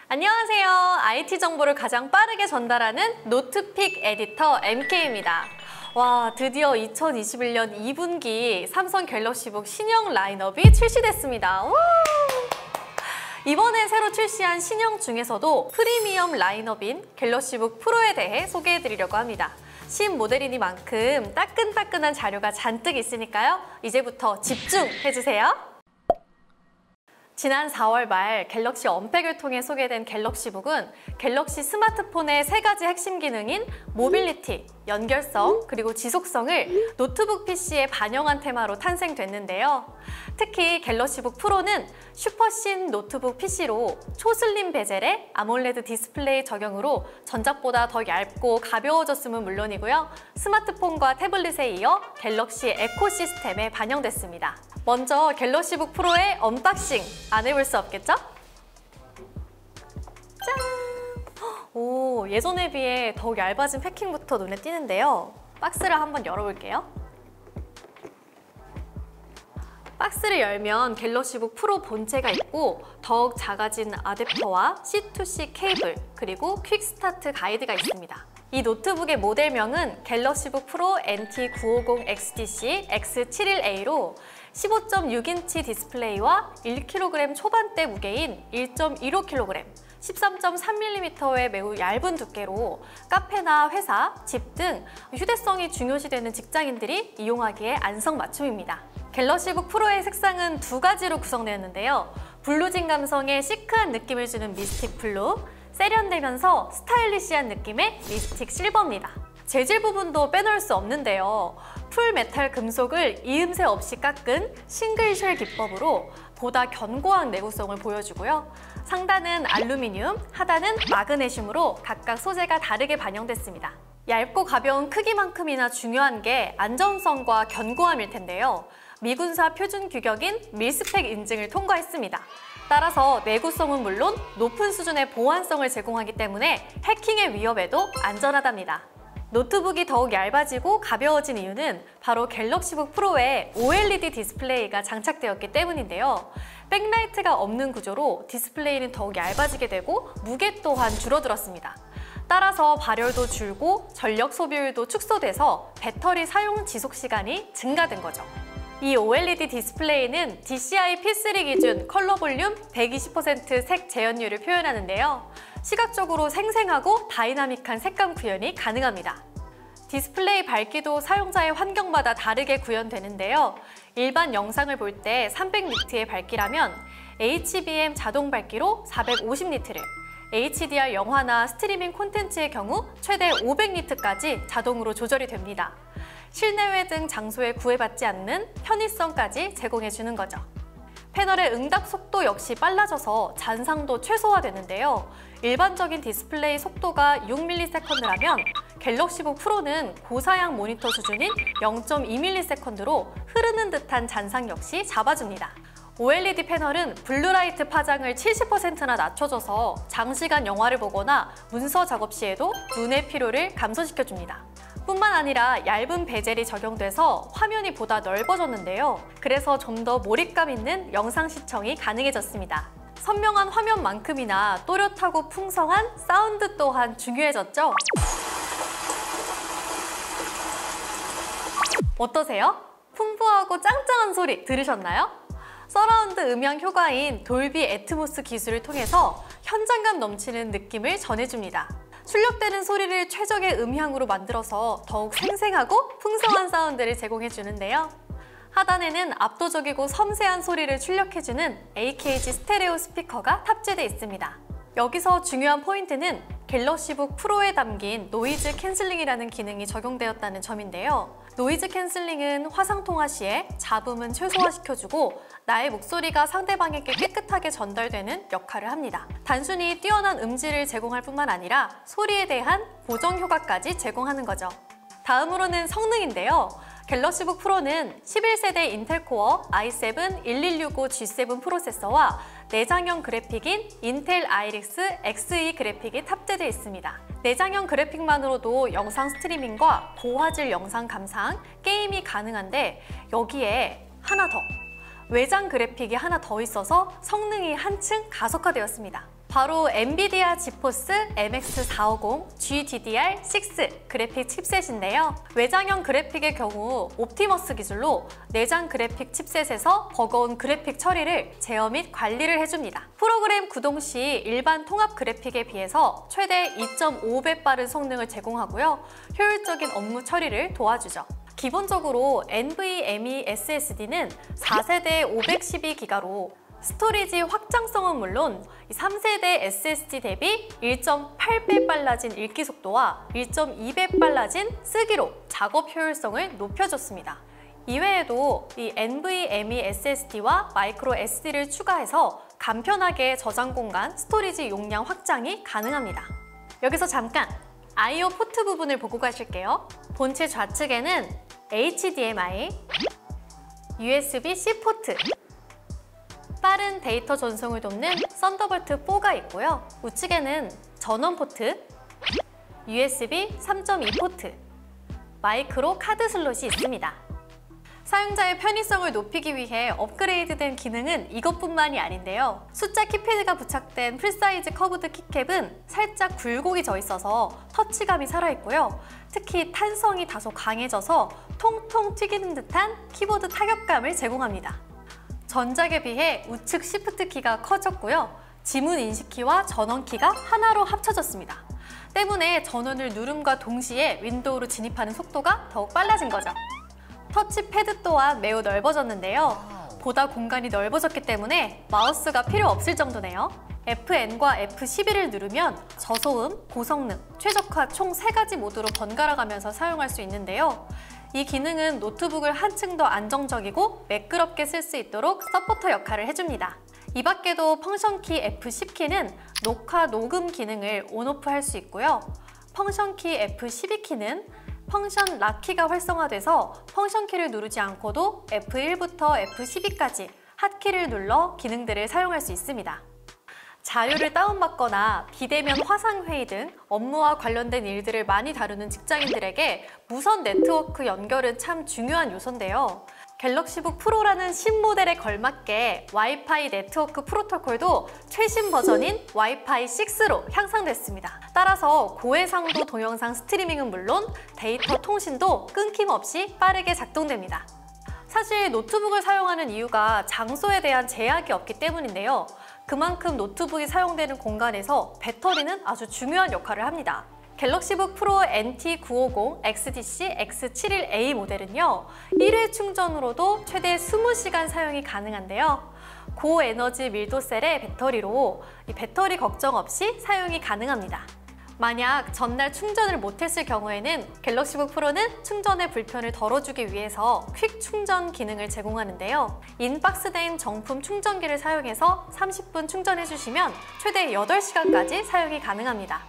안녕하세요. IT 정보를 가장 빠르게 전달하는 노트픽 에디터 MK입니다. 와, 드디어 2021년 2분기 삼성 갤럭시북 신형 라인업이 출시됐습니다. 우! 이번에 새로 출시한 신형 중에서도 프리미엄 라인업인 갤럭시북 프로에 대해 소개해드리려고 합니다. 신모델이니만큼 따끈따끈한 자료가 잔뜩 있으니까요. 이제부터 집중해주세요. 지난 4월 말 갤럭시 언팩을 통해 소개된 갤럭시북은 갤럭시 스마트폰의 세 가지 핵심 기능인 모빌리티, 연결성, 그리고 지속성을 노트북 PC에 반영한 테마로 탄생됐는데요. 특히 갤럭시북 프로는 슈퍼신 노트북 PC로 초슬림 베젤의 아몰레드 디스플레이 적용으로 전작보다 더 얇고 가벼워졌음은 물론이고요. 스마트폰과 태블릿에 이어 갤럭시 에코시스템에 반영됐습니다. 먼저 갤럭시북 프로의 언박싱 안 해볼 수 없겠죠? 짠! 오, 예전에 비해 더욱 얇아진 패킹부터 눈에 띄는데요. 박스를 한번 열어볼게요. 박스를 열면 갤럭시북 프로 본체가 있고 더욱 작아진 아댑터와 C2C 케이블, 그리고 퀵스타트 가이드가 있습니다. 이 노트북의 모델명은 갤럭시북 프로 NT950XDC X71A로 15.6인치 디스플레이와 1kg 초반대 무게인 1.15kg, 13.3mm의 매우 얇은 두께로 카페나 회사, 집 등 휴대성이 중요시되는 직장인들이 이용하기에 안성맞춤입니다. 갤럭시북 프로의 색상은 두 가지로 구성되었는데요. 블루진 감성의 시크한 느낌을 주는 미스틱 블루, 세련되면서 스타일리시한 느낌의 미스틱 실버입니다. 재질 부분도 빼놓을 수 없는데요. 풀메탈 금속을 이음새 없이 깎은 싱글쉘 기법으로 보다 견고한 내구성을 보여주고요. 상단은 알루미늄, 하단은 마그네슘으로 각각 소재가 다르게 반영됐습니다. 얇고 가벼운 크기만큼이나 중요한 게 안전성과 견고함일 텐데요. 미군사 표준 규격인 밀스펙 인증을 통과했습니다. 따라서 내구성은 물론 높은 수준의 보안성을 제공하기 때문에 해킹의 위협에도 안전하답니다. 노트북이 더욱 얇아지고 가벼워진 이유는 바로 갤럭시북 프로에 OLED 디스플레이가 장착되었기 때문인데요. 백라이트가 없는 구조로 디스플레이는 더욱 얇아지게 되고 무게 또한 줄어들었습니다. 따라서 발열도 줄고 전력 소비율도 축소돼서 배터리 사용 지속 시간이 증가된 거죠. 이 OLED 디스플레이는 DCI P3 기준 컬러 볼륨 120% 색 재현율을 표현하는데요. 시각적으로 생생하고 다이나믹한 색감 구현이 가능합니다. 디스플레이 밝기도 사용자의 환경마다 다르게 구현되는데요. 일반 영상을 볼 때 300니트의 밝기라면 HBM 자동 밝기로 450니트를, HDR 영화나 스트리밍 콘텐츠의 경우 최대 500니트까지 자동으로 조절이 됩니다. 실내외 등 장소에 구애받지 않는 편의성까지 제공해주는 거죠. 패널의 응답 속도 역시 빨라져서 잔상도 최소화되는데요. 일반적인 디스플레이 속도가 6ms라면 갤럭시북 프로는 고사양 모니터 수준인 0.2ms로 흐르는 듯한 잔상 역시 잡아줍니다. OLED 패널은 블루라이트 파장을 70%나 낮춰줘서 장시간 영화를 보거나 문서 작업 시에도 눈의 피로를 감소시켜줍니다. 뿐만 아니라 얇은 베젤이 적용돼서 화면이 보다 넓어졌는데요. 그래서 좀 더 몰입감 있는 영상 시청이 가능해졌습니다. 선명한 화면만큼이나 또렷하고 풍성한 사운드 또한 중요해졌죠? 어떠세요? 풍부하고 짱짱한 소리 들으셨나요? 서라운드 음향 효과인 돌비 애트모스 기술을 통해서 현장감 넘치는 느낌을 전해줍니다. 출력되는 소리를 최적의 음향으로 만들어서 더욱 생생하고 풍성한 사운드를 제공해주는데요. 하단에는 압도적이고 섬세한 소리를 출력해주는 AKG 스테레오 스피커가 탑재되어 있습니다. 여기서 중요한 포인트는 갤럭시북 프로에 담긴 노이즈 캔슬링이라는 기능이 적용되었다는 점인데요. 노이즈 캔슬링은 화상통화 시에 잡음은 최소화시켜주고 나의 목소리가 상대방에게 깨끗하게 전달되는 역할을 합니다. 단순히 뛰어난 음질을 제공할 뿐만 아니라 소리에 대한 보정 효과까지 제공하는 거죠. 다음으로는 성능인데요. 갤럭시북 프로는 11세대 인텔 코어 i7-1165G7 프로세서와 내장형 그래픽인 인텔 아이릭스 Xe 그래픽이 탑재되어 있습니다. 내장형 그래픽만으로도 영상 스트리밍과 고화질 영상 감상, 게임이 가능한데 여기에 하나 더, 외장 그래픽이 하나 더 있어서 성능이 한층 가속화되었습니다. 바로 엔비디아 지포스 MX450 GDDR6 그래픽 칩셋인데요. 외장형 그래픽의 경우 옵티머스 기술로 내장 그래픽 칩셋에서 버거운 그래픽 처리를 제어 및 관리를 해줍니다. 프로그램 구동 시 일반 통합 그래픽에 비해서 최대 2.5배 빠른 성능을 제공하고요. 효율적인 업무 처리를 도와주죠. 기본적으로 NVMe SSD는 4세대 512기가로 스토리지 확장성은 물론 3세대 SSD 대비 1.8배 빨라진 읽기 속도와 1.2배 빨라진 쓰기로 작업 효율성을 높여줬습니다. 이외에도 이 NVMe SSD와 마이크로 SD를 추가해서 간편하게 저장 공간, 스토리지 용량 확장이 가능합니다. 여기서 잠깐 I/O 포트 부분을 보고 가실게요. 본체 좌측에는 HDMI, USB-C 포트, 빠른 데이터 전송을 돕는 썬더볼트 4가 있고요. 우측에는 전원 포트, USB 3.2 포트, 마이크로 카드 슬롯이 있습니다. 사용자의 편의성을 높이기 위해 업그레이드된 기능은 이것뿐만이 아닌데요. 숫자 키패드가 부착된 풀사이즈 커브드 키캡은 살짝 굴곡이 져 있어서 터치감이 살아있고요. 특히 탄성이 다소 강해져서 통통 튀기는 듯한 키보드 타격감을 제공합니다. 전작에 비해 우측 시프트 키가 커졌고요. 지문 인식키와 전원키가 하나로 합쳐졌습니다. 때문에 전원을 누름과 동시에 윈도우로 진입하는 속도가 더욱 빨라진 거죠. 터치패드 또한 매우 넓어졌는데요. 보다 공간이 넓어졌기 때문에 마우스가 필요 없을 정도네요. FN과 F12를 누르면 저소음, 고성능, 최적화 총 3가지 모드로 번갈아 가면서 사용할 수 있는데요. 이 기능은 노트북을 한층 더 안정적이고 매끄럽게 쓸 수 있도록 서포터 역할을 해줍니다. 이 밖에도 펑션키 F10키는 녹화, 녹음 기능을 온오프 할 수 있고요. 펑션키 F12키는 펑션 락키가 활성화돼서 펑션키를 누르지 않고도 F1부터 F12까지 핫키를 눌러 기능들을 사용할 수 있습니다. 자료를 다운받거나 비대면 화상회의 등 업무와 관련된 일들을 많이 다루는 직장인들에게 무선 네트워크 연결은 참 중요한 요소인데요. 갤럭시북 프로라는 신모델에 걸맞게 와이파이 네트워크 프로토콜도 최신 버전인 와이파이 6로 향상됐습니다. 따라서 고해상도 동영상 스트리밍은 물론 데이터 통신도 끊김없이 빠르게 작동됩니다. 사실 노트북을 사용하는 이유가 장소에 대한 제약이 없기 때문인데요. 그만큼 노트북이 사용되는 공간에서 배터리는 아주 중요한 역할을 합니다. 갤럭시북 프로 NT950 XDC X71A 모델은요, 1회 충전으로도 최대 20시간 사용이 가능한데요. 고에너지 밀도셀의 배터리로 이 배터리 걱정 없이 사용이 가능합니다. 만약 전날 충전을 못했을 경우에는 갤럭시북 프로는 충전의 불편을 덜어주기 위해서 퀵 충전 기능을 제공하는데요. 인박스된 정품 충전기를 사용해서 30분 충전해주시면 최대 8시간까지 사용이 가능합니다.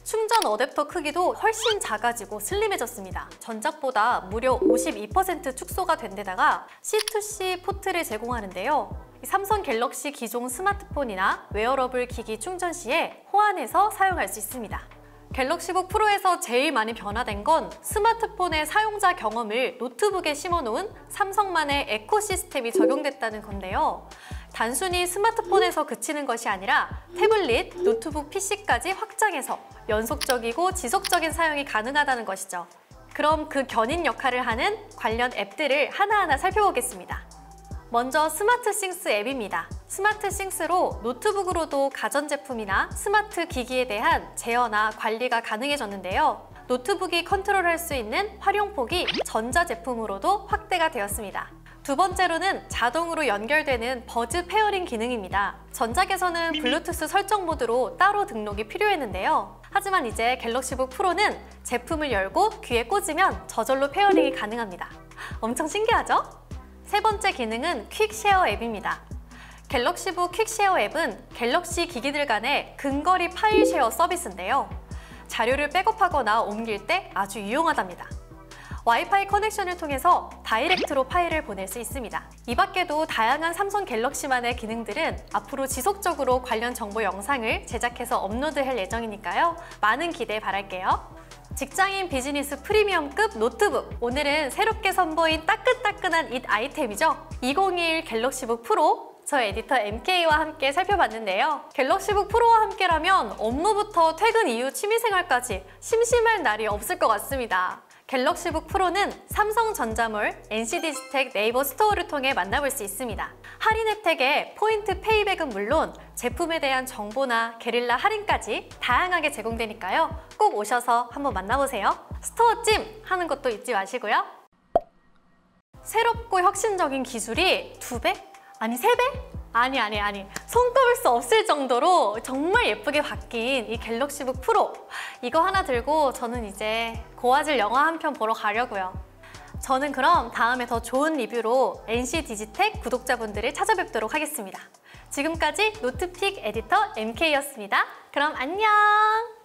충전 어댑터 크기도 훨씬 작아지고 슬림해졌습니다. 전작보다 무려 52% 축소가 된 데다가 C2C 포트를 제공하는데요. 삼성 갤럭시 기종 스마트폰이나 웨어러블 기기 충전 시에 호환해서 사용할 수 있습니다. 갤럭시북 프로에서 제일 많이 변화된 건 스마트폰의 사용자 경험을 노트북에 심어놓은 삼성만의 에코시스템이 적용됐다는 건데요. 단순히 스마트폰에서 그치는 것이 아니라 태블릿, 노트북 PC까지 확장해서 연속적이고 지속적인 사용이 가능하다는 것이죠. 그럼 그 견인 역할을 하는 관련 앱들을 하나하나 살펴보겠습니다. 먼저 스마트싱스 앱입니다. 스마트싱스로 노트북으로도 가전제품이나 스마트 기기에 대한 제어나 관리가 가능해졌는데요. 노트북이 컨트롤할 수 있는 활용폭이 전자제품으로도 확대가 되었습니다. 두 번째로는 자동으로 연결되는 버즈 페어링 기능입니다. 전작에서는 블루투스 설정 모드로 따로 등록이 필요했는데요. 하지만 이제 갤럭시북 프로는 제품을 열고 귀에 꽂으면 저절로 페어링이 가능합니다. 엄청 신기하죠? 세 번째 기능은 퀵쉐어 앱입니다. 갤럭시북 퀵쉐어 앱은 갤럭시 기기들 간의 근거리 파일 쉐어 서비스인데요. 자료를 백업하거나 옮길 때 아주 유용하답니다. 와이파이 커넥션을 통해서 다이렉트로 파일을 보낼 수 있습니다. 이 밖에도 다양한 삼성 갤럭시만의 기능들은 앞으로 지속적으로 관련 정보 영상을 제작해서 업로드할 예정이니까요. 많은 기대 바랄게요. 직장인 비즈니스 프리미엄급 노트북! 오늘은 새롭게 선보인 따끈따끈한 이 아이템이죠. 2021 갤럭시북 프로 저 에디터 MK와 함께 살펴봤는데요. 갤럭시북 프로와 함께라면 업무부터 퇴근 이후 취미생활까지 심심할 날이 없을 것 같습니다. 갤럭시북 프로는 삼성전자몰, NC디지텍 네이버 스토어를 통해 만나볼 수 있습니다. 할인 혜택에 포인트 페이백은 물론 제품에 대한 정보나 게릴라 할인까지 다양하게 제공되니까요. 꼭 오셔서 한번 만나보세요. 스토어 찜 하는 것도 잊지 마시고요. 새롭고 혁신적인 기술이 2배? 아니 3배? 아니 손꼽을 수 없을 정도로 정말 예쁘게 바뀐 이 갤럭시북 프로, 이거 하나 들고 저는 이제 고화질 영화 한 편 보러 가려고요. 저는 그럼 다음에 더 좋은 리뷰로 NC디지텍 구독자분들을 찾아뵙도록 하겠습니다. 지금까지 노트픽 에디터 MK였습니다. 그럼 안녕!